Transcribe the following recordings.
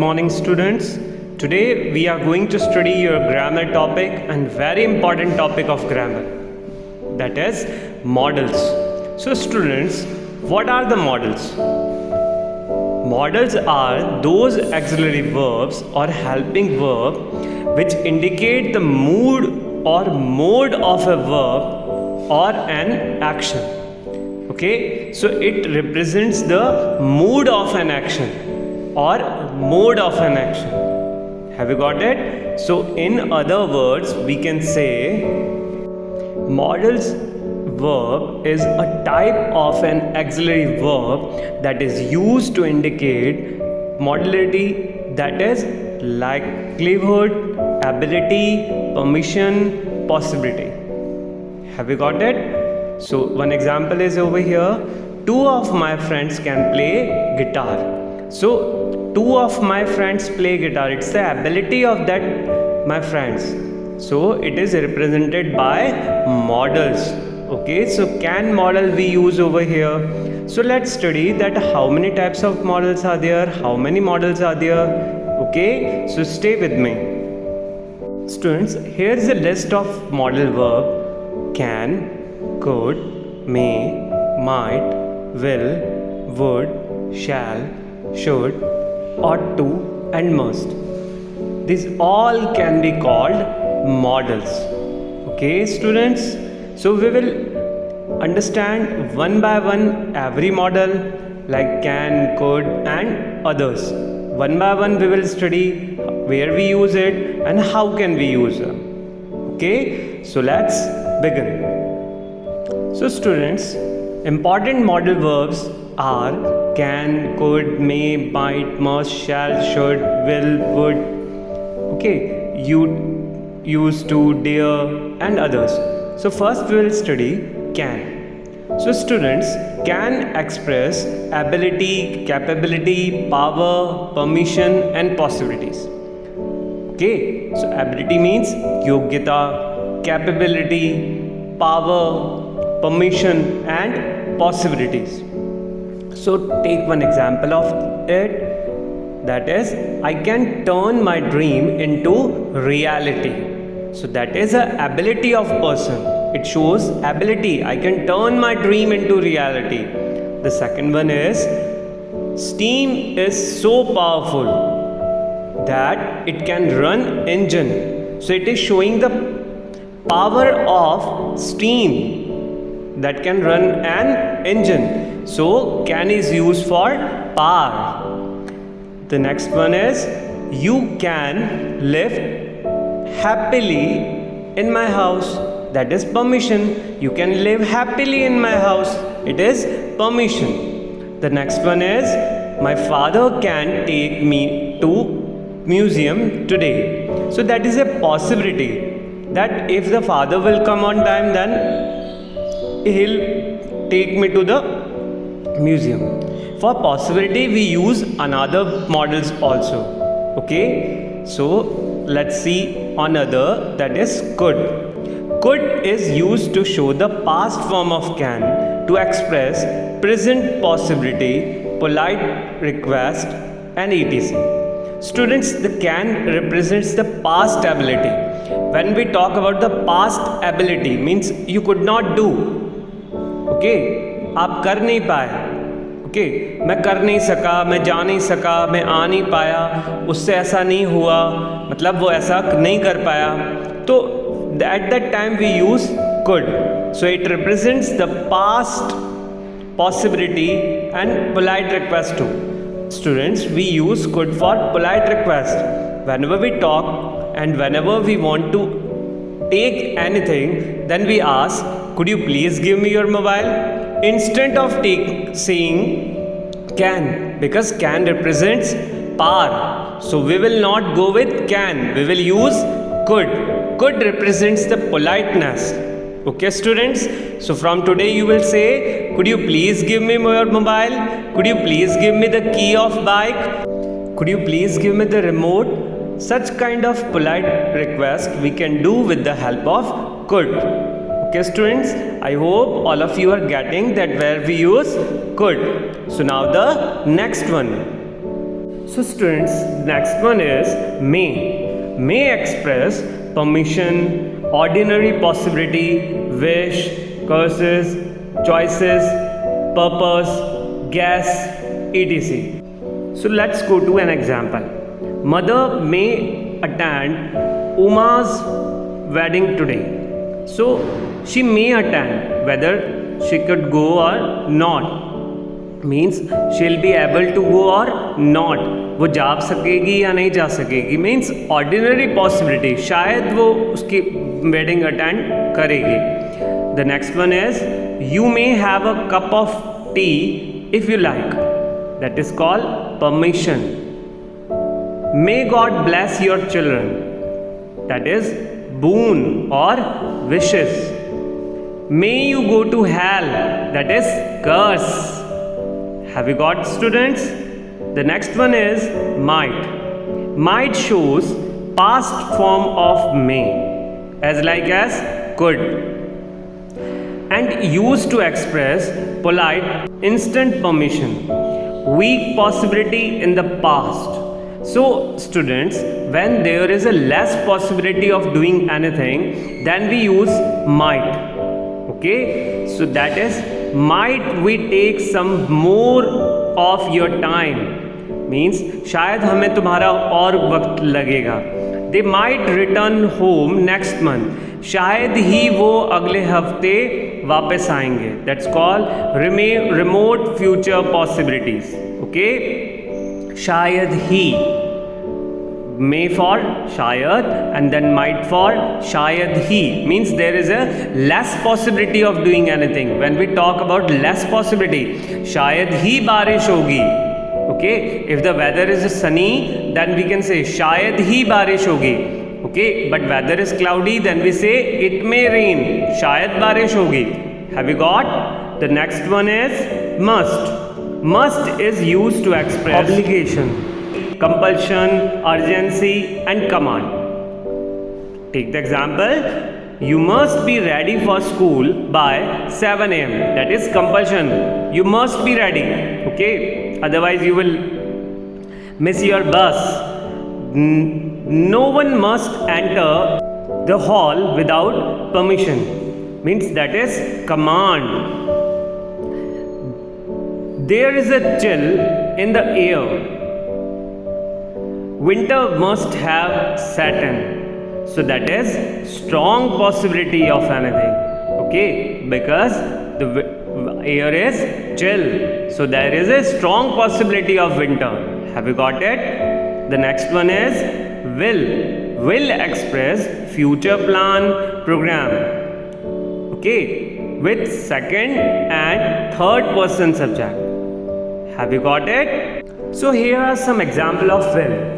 morning, students. Today we are going to study your grammar topic and very important topic of grammar, that is modals. So students, what are the modals? Modals are those auxiliary verbs or helping verb which indicate the mood or mode of a verb or an action. Okay, so it represents the mood of an action or mode of an action. Have you got it? So in other words, we can say modals verb is a type of an auxiliary verb that is used to indicate modality, that is likelihood, ability, permission, possibility. Have you got it? So one example is over here. Two of my friends can play guitar. So two of my friends play guitar. It's the ability of that my friends. So it is represented by modals. Okay, so can modal we use over here? So let's study that how many types of modals are there, how many modals are there. Okay, so stay with me. Students, here is a list of modal verb: can, could, may, might, will, would, shall, should, ought to, and must. These all can be called modals. Okay, students? So we will understand one by one every modal like can, could, and others. One by one we will study where we use it and how can we use them. Okay, so let's begin. So students, important modal verbs are can, could, may, might, must, shall, should, will, would. Okay, you, used to, dare, and others. So first we will study can. So students, can express ability, capability, power, permission, and possibilities. Okay, so ability means yogyata, capability, power, permission, and possibilities. So take one example of it, that is I can turn my dream into reality. So that is a ability of person. It shows ability. I can turn my dream into reality. The second one is steam is so powerful that it can run engine. So it is showing the power of steam that can run an engine. So can is used for power. The next one is you can live happily in my house. That is permission. You can live happily in my house. It is permission. The next one is my father can take me to museum today. So that is a possibility that if the father will come on time, then he'll take me to the museum. For possibility we use another models also. Okay, so let's see another, that is could. Could is used to show the past form of can to express present possibility, polite request, and etc. Students, the can represents the past ability. When we talk about the past ability, means you could not do. Okay, आप कर नहीं पाए. Okay, मैं कर नहीं सका, मैं जा नहीं सका, मैं आ नहीं पाया, उससे ऐसा नहीं हुआ, मतलब वो ऐसा नहीं कर पाया. तो at that time we use could. So it represents the past possibility and polite request too. Students, we use could for polite request. Whenever we talk and whenever we want to take anything, then we ask, could you please give me your mobile? Instead of saying can, because can represents power. So we will not go with can, we will use could. Could represents the politeness. Okay students, so from today you will say, could you please give me your mobile? Could you please give me the key of bike? Could you please give me the remote? Such kind of polite request we can do with the help of could. Okay students, I hope all of you are getting that where we use could. So now the next one. So students, next one is may. May express permission, ordinary possibility, wish, curses, choices, purpose, guess, etc. So let's go to an example. Mother may attend Uma's wedding today. So she may attend, whether she could go or not. Means she'll be able to go or not. वो जा सकेगी या नहीं जा सकेगी. Means ordinary possibility. शायद वो उसकी wedding attend करेगी. The next one is you may have a cup of tea if you like. That is called permission. May God bless your children. That is boon or wishes. May you go to hell. That is curse. Have you got, students? The next one is might. Might shows past form of may, as like as could, and used to express polite instant permission, weak possibility in the past. So students, when there is a less possibility of doing anything, then we use might. Okay, so that is might we take some more of your time. Means शायद हमें तुम्हारा और वक्त लगेगा. They might return home next month. शायद ही वो अगले हफ्ते वापस आएंगे. That's called remote future possibilities. Okay, शायद ही. May for shayad and then might for shayad hi, means there is a less possibility of doing anything. When we talk about less possibility, shayad hi barish hogi. Okay, if the weather is sunny, then we can say shayad hi barish hogi. Okay, but weather is cloudy, then we say it may rain, shayad barish hogi. Have you got? The next one is must. Must is used to express obligation, compulsion, urgency and command. Take the example, you must be ready for school by 7 am. That is compulsion. You must be ready. Okay, otherwise you will miss your bus. No one must enter the hall without permission. Means that is command. There is a chill in the air. Winter must have set in. So that is strong possibility of anything. Okay, because the air is chill, so there is a strong possibility of winter. Have you got it? The next one is will. Will express future plan, program. Okay, with second and third person subject. Have you got it? So here are some example of will.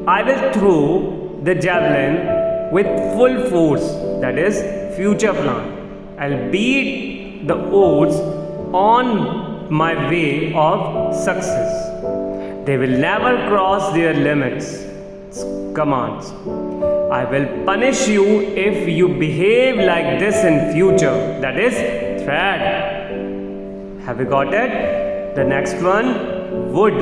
I will throw the javelin with full force. That is future plan. I'll beat the odds on my way of success. They will never cross their limits. Commands. I will punish you if you behave like this in future. That is threat. Have you got it? The next one, would.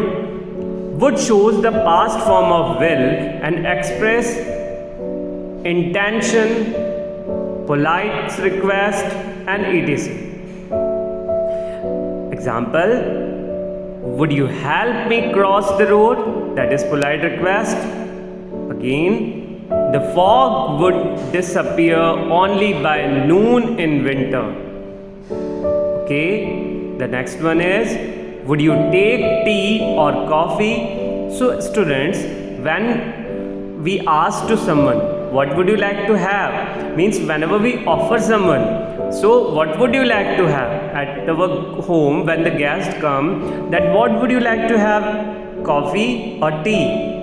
Would shows the past form of will and express intention, polite request and etc. Example, would you help me cross the road? That is polite request. Again, the fog would disappear only by noon in winter. Okay, the next one is, would you take tea or coffee? So students, when we ask to someone, what would you like to have? Means whenever we offer someone, so what would you like to have? At our home, when the guest come, that what would you like to have? Coffee or tea?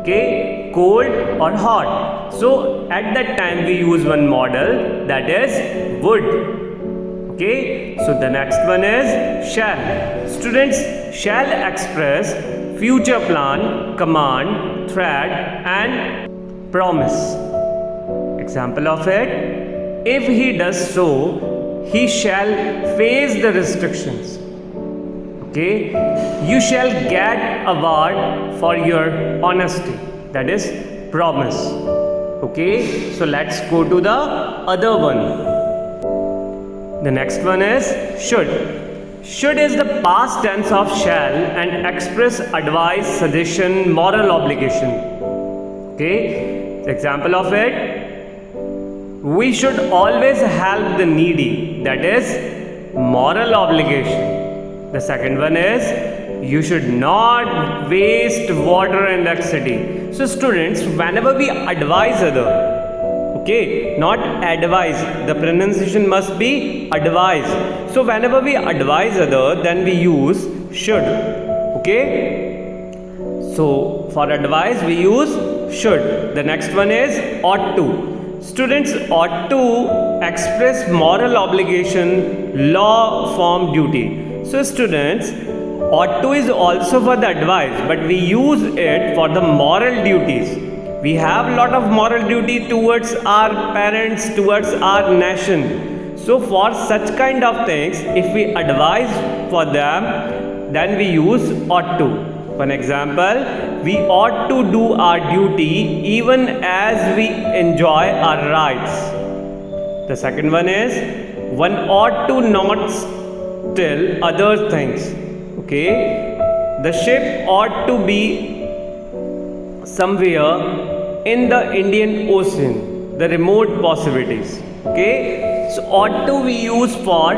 Okay, cold or hot? So at that time we use one model, that is would. Okay, so the next one is shall. Students, shall express future plan, command, threat and promise. Example of it, if he does so, he shall face the restrictions. Okay, you shall get award for your honesty, that is promise. Okay, so let's go to the other one. The next one is should. Should is the past tense of shall and express advice, suggestion, moral obligation. Okay, the example of it: we should always help the needy, that is moral obligation. The second one is you should not waste water in electricity. So students, whenever we advise other, okay, not advise, the pronunciation must be advise. So whenever we advise other, then we use should. Okay, so for advice we use should. The next one is ought to. Students, ought to express moral obligation, law, form, duty. So students, ought to is also for the advice, but we use it for the moral duties. We have lot of moral duty towards our parents, towards our nation. So for such kind of things, if we advise for them, then we use ought to. For example, we ought to do our duty even as we enjoy our rights. The second one is one ought to not steal other things. Okay, the ship ought to be somewhere in the Indian Ocean, the remote possibilities. Okay, so ought to we use for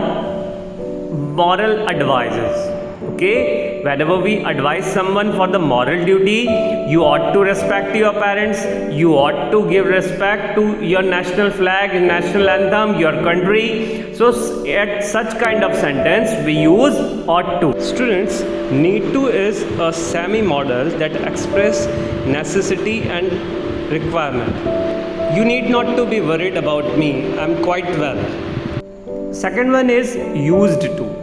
moral advices. Okay, whenever we advise someone for the moral duty, you ought to respect your parents, you ought to give respect to your national flag, national anthem, your country. So at such kind of sentence we use ought to. Students, need to is a semi-modal that express necessity and requirement. You need not to be worried about me, I'm quite well. Second one is used to.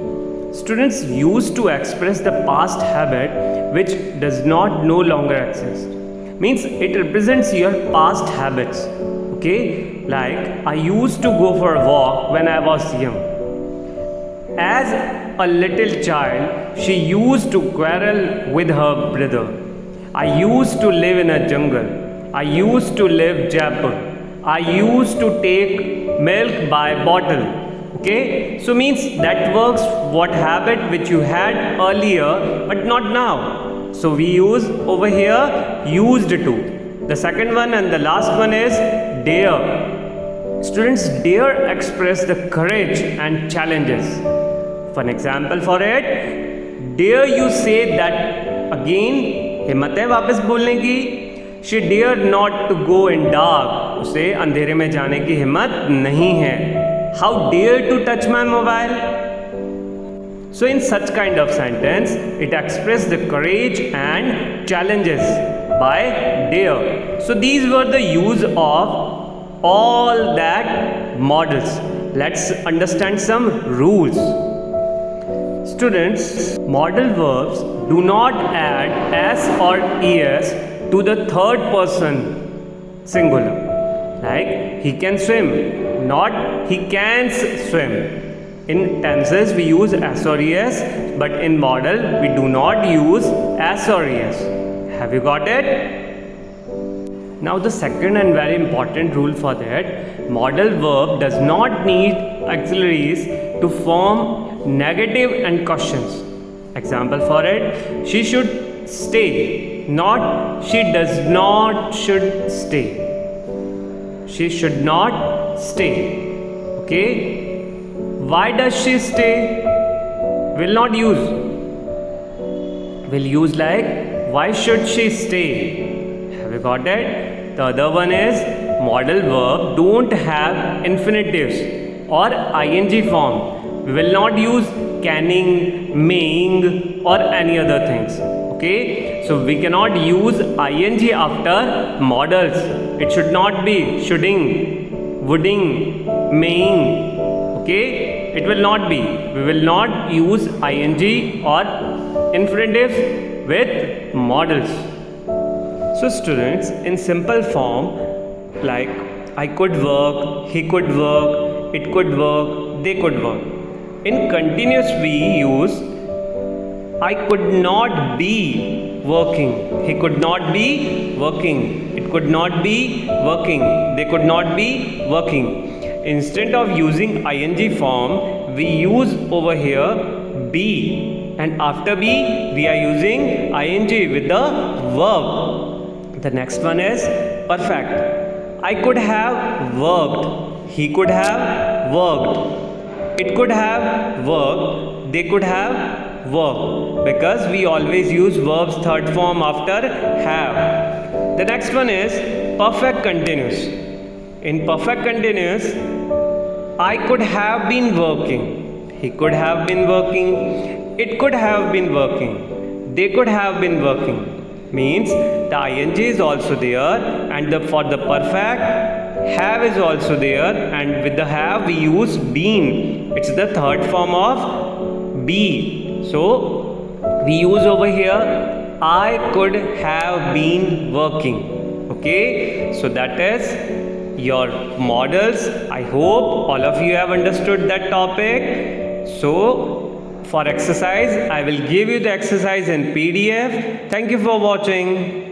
Students, used to express the past habit which does not no longer exist. Means it represents your past habits. Okay, like I used to go for a walk when I was young. As a little child, she used to quarrel with her brother. I used to live in a jungle. I used to live Jaipur. I used to take milk by bottle. Okay, so means that works what habit which you had earlier but not now. So we use over here used to. The second one and the last one is dare. Students, dare express the courage and challenges. For an example for it, dare you say that again, हिम्मत है वापस बोलने की. She dared not to go in dark. उसे अंधेरे में जाने की हिम्मत नहीं है. How dare to touch my mobile? So in such kind of sentence, it expresses the courage and challenges by dare. So these were the use of all that models. Let's understand some rules. Students, modal verbs do not add s or es to the third person singular. Like he can swim, not he can swim. In tenses we use s or es, but in modal we do not use s or es. Have you got it? Now the second and very important rule for that, modal verb does not need auxiliaries to form negative and questions. Example for it, she should stay, not she does not should stay. She should not stay. Okay, why does she stay? Will not use. Will use like why should she stay? Have you got it? The other one is modal verb don't have infinitives or ing form. We will not use canning, maying or any other things. Okay, so we cannot use ing after modals. It should not be shoulding, woulding, maying. Okay, it will not be. We will not use ing or infinitives with modals. So students, in simple form, like I could work, he could work, it could work, they could work. In continuous we use I could not be working. He could not be working. It could not be working. They could not be working. Instead of using ing form, we use over here be, and after be we are using ing with the verb. The next one is perfect. I could have worked. He could have worked. It could have worked. They could have worked, because we always use verbs third form after have. The next one is perfect continuous. In perfect continuous, I could have been working. He could have been working. It could have been working. They could have been working. Means the ing is also there, and for the perfect, have is also there, and with the have we use been. It's the third form of be. So we use over here I could have been working. Okay, so that is your models. I hope all of you have understood that topic. So for exercise, I will give you the exercise in PDF. Thank you for watching.